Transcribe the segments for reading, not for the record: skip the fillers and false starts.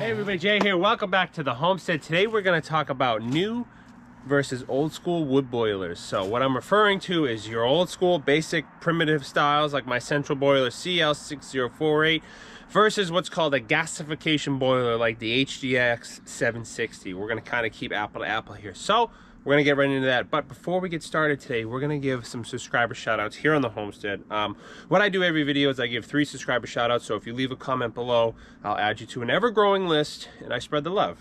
Hey everybody, Jay here. Welcome back to the Homestead. Today we're going to talk about new versus old school wood boilers. So what I'm referring to is your old school basic primitive styles like my central boiler CL6048 versus what's called a gasification boiler like the HDX 760. We're going to kind of keep apple to apple here. So we're going to get right into that. But before we get started today, we're going to give some subscriber shout outs here on the Homestead. What I do every video is I give 3 subscriber shout outs. So if you leave a comment below, I'll add you to an ever-growing list and I spread the love.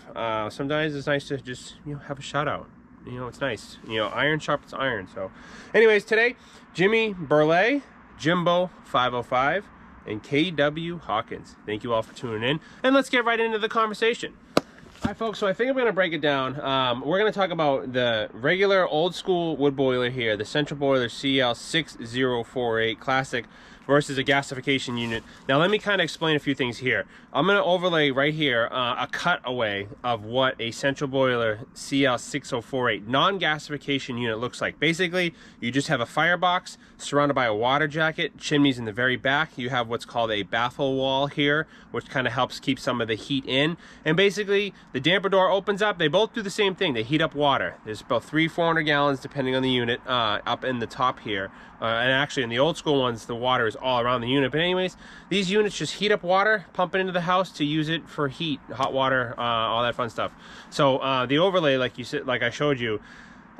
Sometimes it's nice to just, have a shout out. It's nice. Iron sharpens iron. So anyways, today, Jimmy Burley, Jimbo 505, and KW Hawkins. Thank you all for tuning in. And let's get right into the conversation. All right, folks, so I think I'm going to break it down. We're going to talk about the regular old school wood boiler here, the central boiler CL6048 Classic versus a gasification unit. Now, let me kind of explain a few things here. I'm going to overlay right here a cutaway of what a central boiler CL6048 non-gasification unit looks like. Basically, you just have a firebox surrounded by a water jacket, chimneys in the very back. You have what's called a baffle wall here, which kind of helps keep some of the heat in. And basically, the damper door opens up. They both do the same thing. They heat up water. There's about 300-400 gallons, depending on the unit, up in the top here. And actually, in the old school ones, the water is all around the unit. But anyways, these units just heat up water, pump it into the house to use it for heat, hot water, all that fun stuff. So the overlay, like I showed you,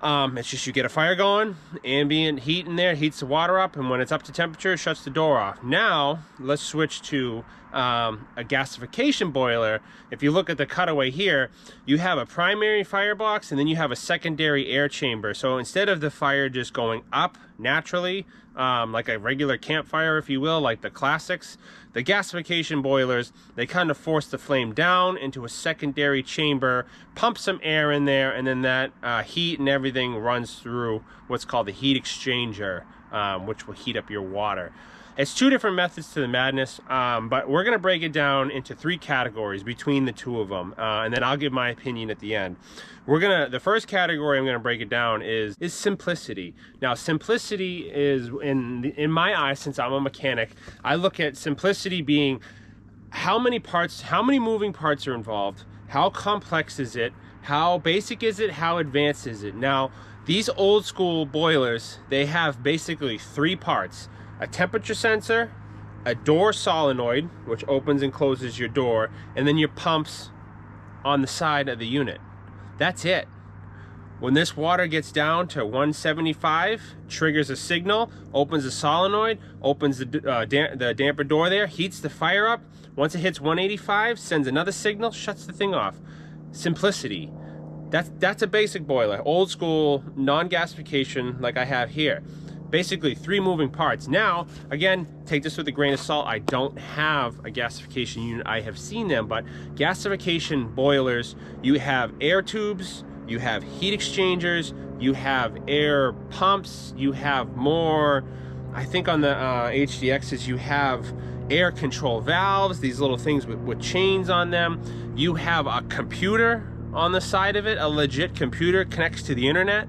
it's just you get a fire going, ambient heat in there, heats the water up, and when it's up to temperature, it shuts the door off. Now, let's switch to a gasification boiler. If you look at the cutaway here, you have a primary firebox and then you have a secondary air chamber. So instead of the fire just going up naturally, like a regular campfire, if you will, like the classics, the gasification boilers, they kind of force the flame down into a secondary chamber, pump some air in there, and then that heat and everything runs through what's called the heat exchanger, which will heat up your water. It's 2 different methods to the madness, but we're going to break it down into 3 categories between the 2 of them, and then I'll give my opinion at the end. The first category I'm going to break it down is simplicity. Now, simplicity is, in my eyes, since I'm a mechanic, I look at simplicity being how many moving parts are involved, how complex is it, how basic is it, how advanced is it. Now, these old school boilers, they have basically 3 parts. A temperature sensor, a door solenoid, which opens and closes your door, and then your pumps on the side of the unit. That's it. When this water gets down to 175, triggers a signal, opens the solenoid, opens the damper door there, heats the fire up. Once it hits 185, sends another signal, shuts the thing off. Simplicity. That's a basic boiler. Old school, non-gasification like I have here. Basically 3 moving parts. Now, again, take this with a grain of salt. I don't have a gasification unit. I have seen them, but gasification boilers, you have air tubes, you have heat exchangers, you have air pumps, you have more, I think on the HDXs, you have air control valves, these little things with chains on them. You have a computer on the side of it, a legit computer connects to the internet.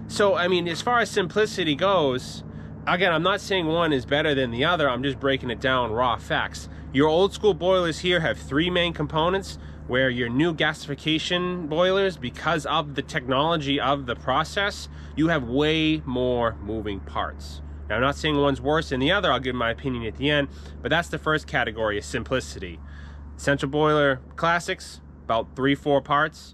So, I mean, as far as simplicity goes, again, I'm not saying one is better than the other. I'm just breaking it down raw facts. Your old school boilers here have 3 main components, where your new gasification boilers, because of the technology of the process, you have way more moving parts. Now, I'm not saying one's worse than the other. I'll give my opinion at the end, but that's the first category, is simplicity. Central boiler classics, about 3-4 parts.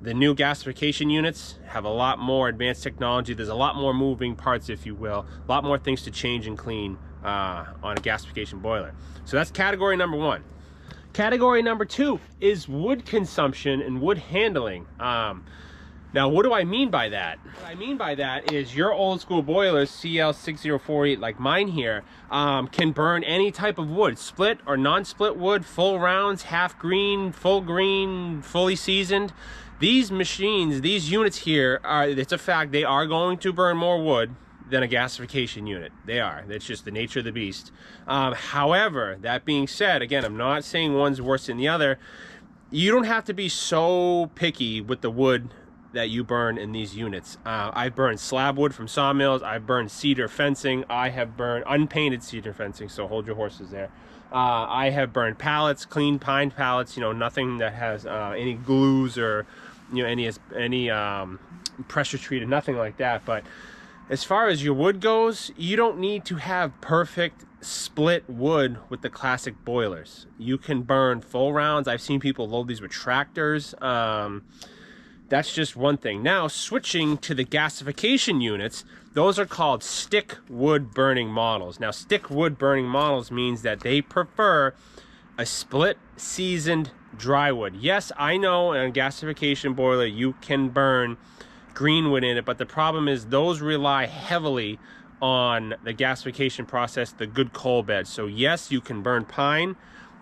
The new gasification units have a lot more advanced technology. There's a lot more moving parts, if you will, a lot more things to change and clean on a gasification boiler. So that's category number 1. Category number 2 is wood consumption and wood handling. Now, what do I mean by that? What I mean by that is your old school boilers, CL6048 like mine here, can burn any type of wood, split or non-split wood, full rounds, half green, full green, fully seasoned. These machines, these units here, it's a fact, they are going to burn more wood than a gasification unit. They are. That's just the nature of the beast. However, that being said, again, I'm not saying one's worse than the other. You don't have to be so picky with the wood that you burn in these units. I've burned slab wood from sawmills. I've burned cedar fencing. I have burned unpainted cedar fencing, so hold your horses there. I have burned pallets, clean pine pallets, you know, nothing that has any glues or, you know, any pressure treated, nothing like that. But as far as your wood goes, you don't need to have perfect split wood with the classic boilers. You can burn full rounds. I've seen people load these with tractors. That's just one thing. Now, switching to the gasification units, those are called stick wood burning models. Now, stick wood burning models means that they prefer a split seasoned dry wood. Yes, I know in a gasification boiler you can burn green wood in it, but the problem is those rely heavily on the gasification process, the good coal bed. So yes, you can burn pine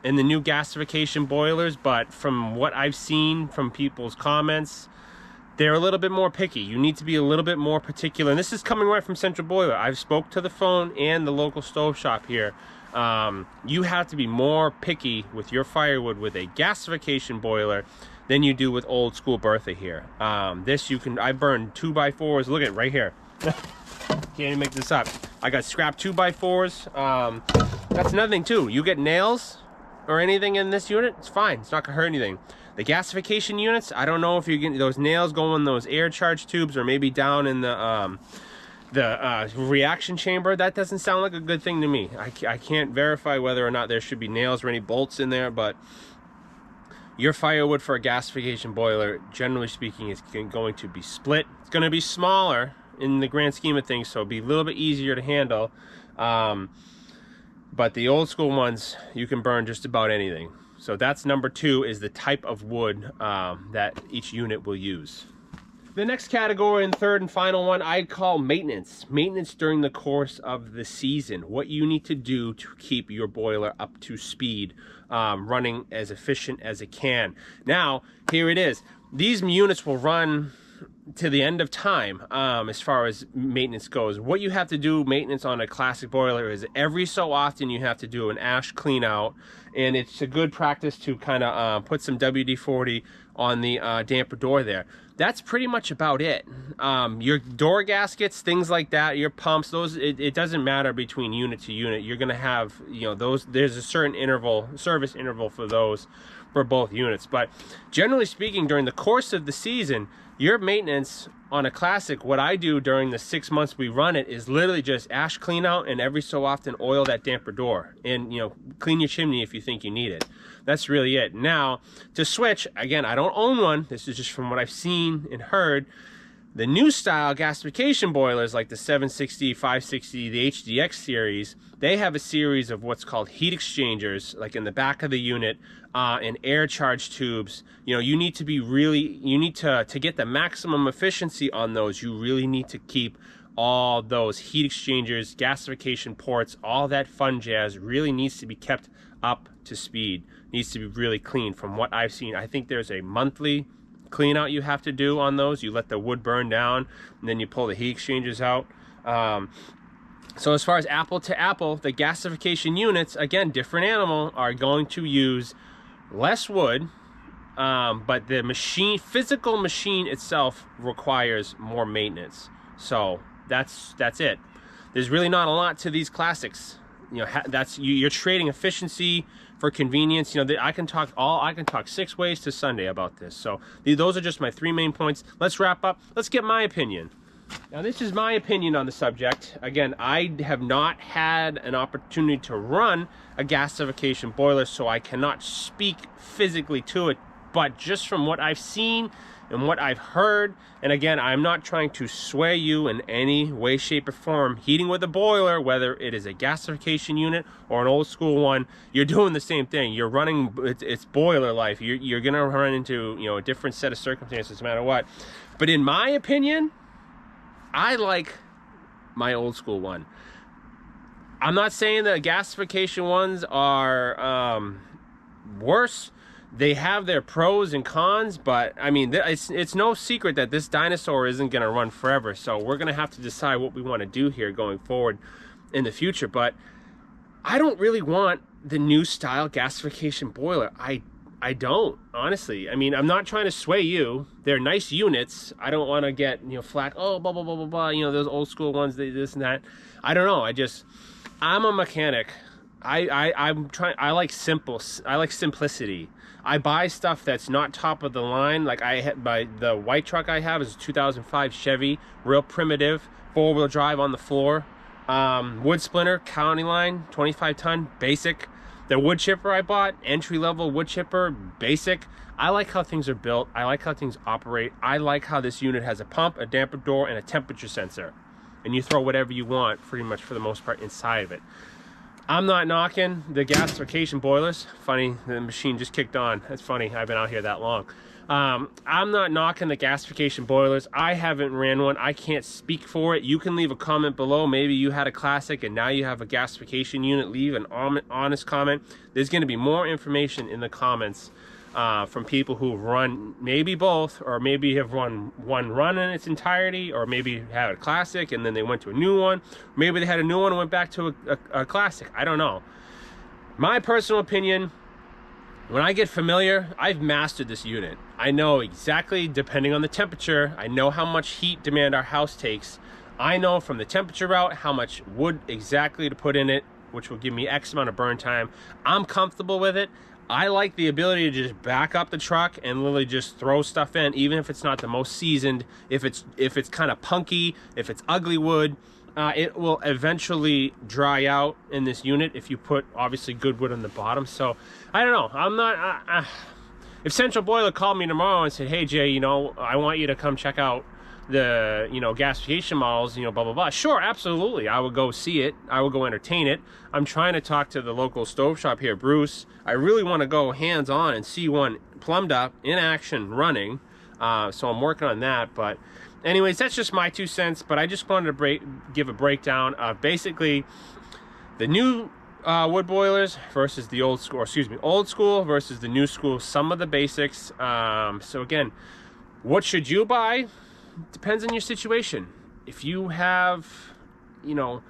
in the new gasification boilers, but from what I've seen from people's comments, they're a little bit more picky. You need to be a little bit more particular. And this is coming right from Central Boiler. I've spoke to the phone and the local stove shop here. You have to be more picky with your firewood with a gasification boiler than you do with old school Bertha here. This you can, I burned 2x4s. Look at it right here. Can't even make this up. I got scrap 2x4s. That's another thing too. You get nails or anything in this unit, it's fine. It's not gonna hurt anything. The gasification units, I don't know if you get those nails go in those air charge tubes or maybe down in the reaction chamber. That doesn't sound like a good thing to me. I can't verify whether or not there should be nails or any bolts in there, but your firewood for a gasification boiler, generally speaking, is going to be split. It's going to be smaller in the grand scheme of things, so it'll be a little bit easier to handle. But the old school ones, you can burn just about anything. So that's number 2, is the type of wood that each unit will use. The next category and third and final one I'd call maintenance. Maintenance during the course of the season. What you need to do to keep your boiler up to speed, running as efficient as it can. Now, here it is. These units will run to the end of time as far as maintenance goes. What you have to do maintenance on a classic boiler is every so often you have to do an ash clean out, and it's a good practice to kind of put some WD-40 on the damper door there. That's pretty much about it. Your door gaskets, things like that, your pumps, those, it doesn't matter between unit to unit. You're gonna have, you know, those, there's a certain interval, service interval for those for both units. But generally speaking, during the course of the season, your maintenance on a classic, what I do during the 6 months we run it is literally just ash clean out and every so often oil that damper door, and, you know, clean your chimney if you think you need it. That's really it. Now, to switch, again, I don't own one. This is just from what I've seen and heard. The new style gasification boilers like the 760, 560, the HDX series, they have a series of what's called heat exchangers, like in the back of the unit, and air charge tubes. You know, you need to be really, you need to get the maximum efficiency on those, you really need to keep all those heat exchangers, gasification ports, all that fun jazz really needs to be kept up to speed. Needs to be really clean from what I've seen. I think there's a monthly clean out you have to do on those. You let the wood burn down and then you pull the heat exchangers out. So as far as apple to apple, the gasification units, again, different animal, are going to use less wood, but the machine, physical machine itself requires more maintenance. So that's it. There's really not a lot to these classics. You know, that's you're trading efficiency for convenience. You know, I can talk 6 ways to Sunday about this. So those are just my 3 main points. Let's wrap up. Let's get my opinion. Now, this is my opinion on the subject. Again, I have not had an opportunity to run a gasification boiler, so I cannot speak physically to it. But just from what I've seen and what I've heard, and again, I'm not trying to sway you in any way, shape, or form. Heating with a boiler, whether it is a gasification unit or an old school one, you're doing the same thing. You're running, it's boiler life. You're gonna run into, you know, a different set of circumstances no matter what. But in my opinion, I like my old school one. I'm not saying that gasification ones are worse. They have their pros and cons, but I mean, it's no secret that this dinosaur isn't going to run forever. So we're going to have to decide what we want to do here going forward in the future. But I don't really want the new style gasification boiler. I don't, honestly. I mean, I'm not trying to sway you. They're nice units. I don't want to get, you know, flack, oh, blah, blah, blah, blah, blah, you know, those old school ones, this and that. I don't know. I'm a mechanic. I like simplicity. I buy stuff that's not top of the line. Like the white truck I have is a 2005 Chevy, real primitive, 4-wheel drive on the floor. Wood splinter, county line, 25 ton, basic. The wood chipper I bought, entry-level wood chipper, basic. I like how things are built. I like how things operate. I like how this unit has a pump, a damper door, and a temperature sensor. And you throw whatever you want, pretty much for the most part, inside of it. I'm not knocking the gasification boilers. Funny, the machine just kicked on. That's funny, I've been out here that long. I'm not knocking the gasification boilers. I haven't ran one. I can't speak for it. You can leave a comment below. Maybe you had a classic and now you have a gasification unit. Leave an honest comment. There's going to be more information in the comments from people who run maybe both, or maybe have run one run in its entirety, or maybe had a classic and then they went to a new one. Maybe they had a new one and went back to a classic. I don't know. My personal opinion, when I get familiar, I've mastered this unit. I know exactly, depending on the temperature, I know how much heat demand our house takes. I know from the temperature route how much wood exactly to put in it, which will give me X amount of burn time. I'm comfortable with it. I like the ability to just back up the truck and literally just throw stuff in, even if it's not the most seasoned, if it's kind of punky, if it's ugly wood. It will eventually dry out in this unit if you put obviously good wood on the bottom. So I don't know, I'm not if Central Boiler called me tomorrow and said, hey Jay, you know, I want you to come check out the, you know, gasification models, you know, blah blah blah, sure, absolutely, I would go see it, I would go entertain it. I'm trying to talk to the local stove shop here, Bruce. I really want to go hands-on and see one plumbed up, in action, running. So I'm working on that. But anyways, that's just my 2 cents. But I just wanted to give a breakdown of basically the new wood boilers versus the old school, or excuse me, old school versus the new school, some of the basics. So again, what should you buy? Depends on your situation. If you have, you know,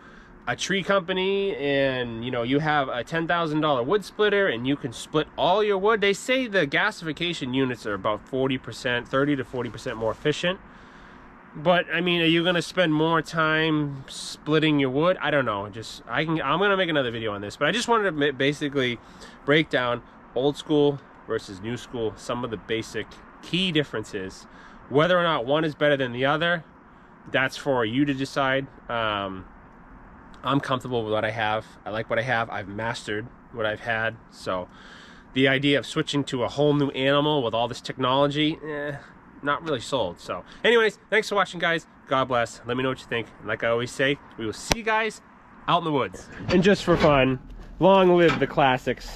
a tree company and, you know, you have a $10,000 wood splitter and you can split all your wood, they say the gasification units are about 40%, 30 to 40% more efficient. But I mean, are you going to spend more time splitting your wood? I don't know. I'm going to make another video on this, but I just wanted to basically break down old school versus new school, some of the basic key differences. Whether or not one is better than the other, that's for you to decide. I'm comfortable with what I have. I like what I have. I've mastered what I've had. So the idea of switching to a whole new animal with all this technology, not really sold. So anyways, thanks for watching, guys. God bless. Let me know what you think. And like I always say, we will see you guys out in the woods. And just for fun, long live the classics.